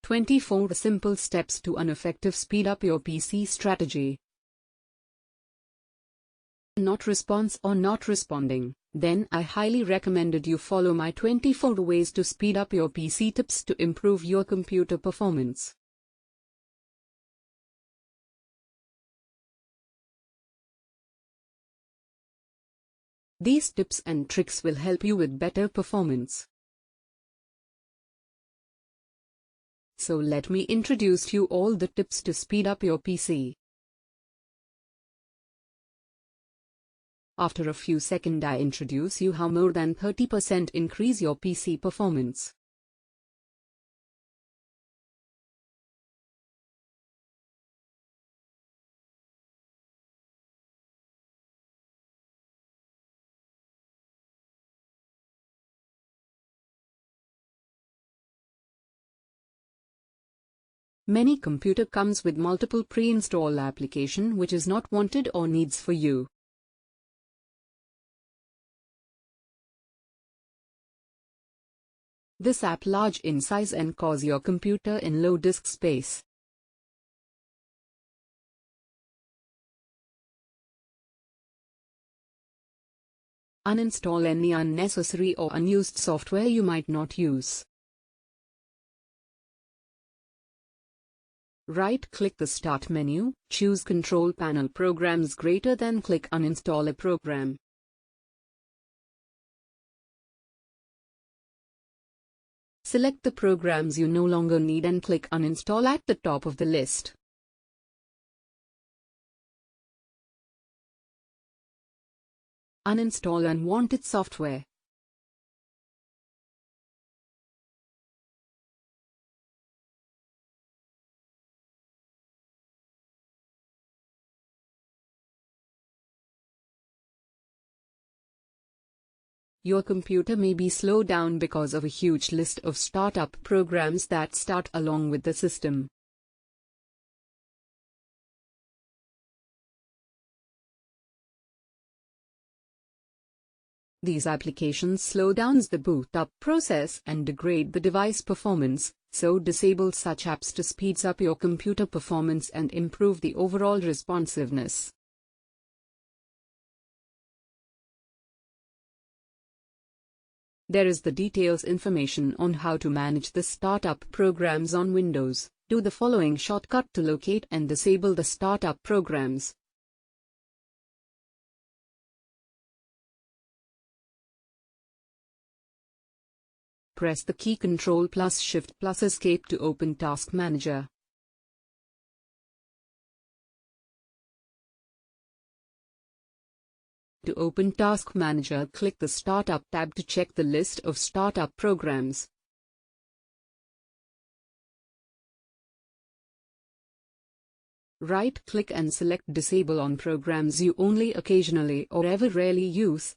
24 Simple Steps to Effective Speed Up Your PC Strategy. Not response or not responding, then I highly recommended you follow my 24 ways to speed up your PC tips to improve your computer performance. These tips and tricks will help you with better performance. So let me introduce you all the tips to speed up your PC. After a few seconds I introduce you how more than 30% increase your PC performance. Many computer comes with multiple pre-installed application which is not wanted or needs for you. This app large in size and cause your computer in low disk space. Uninstall any unnecessary or unused software you might not use. Right-click the Start menu, choose Control Panel Programs greater than click Uninstall a program. Select the programs you no longer need and click Uninstall at the top of the list. Uninstall unwanted software. Your computer may be slowed down because of a huge list of startup programs that start along with the system. These applications slow down the boot up process and degrade the device performance, so disable such apps to speed up your computer performance and improve the overall responsiveness. There is the details information on how to manage the startup programs on Windows. Do the following shortcut to locate and disable the startup programs. Press the key Ctrl plus Shift plus Escape to open Task Manager. To open Task Manager, click the Startup tab to check the list of startup programs. Right-click and select Disable on programs you only occasionally or ever rarely use.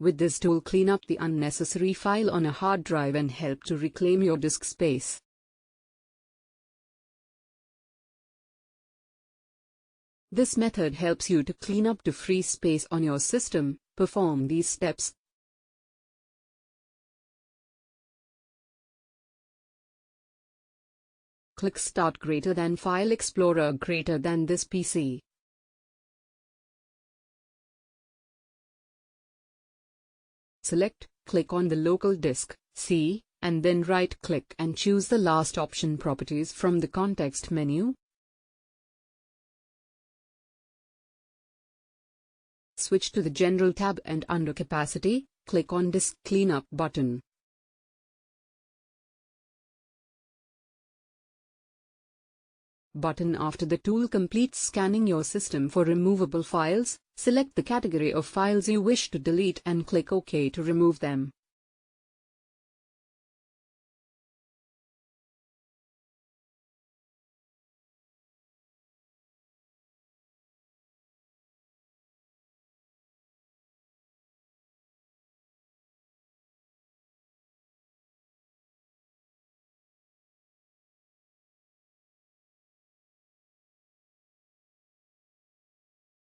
With this tool, clean up the unnecessary file on a hard drive and help to reclaim your disk space. This method helps you to clean up to free space on your system. Perform these steps. Click Start greater than File Explorer greater than this PC. Select, click on the local disk, C, and then right-click and choose the last option Properties from the context menu. Switch to the General tab and under Capacity, click on Disk Cleanup button. After the tool completes scanning your system for removable files, select the category of files you wish to delete and click OK to remove them.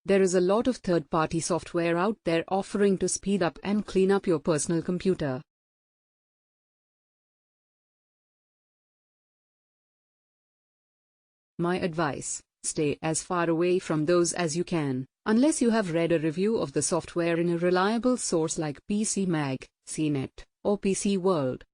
There is a lot of third-party software out there offering to speed up and clean up your personal computer. My advice: stay as far away from those as you can, unless you have read a review of the software in a reliable source like PC Mag, CNET, or PC World.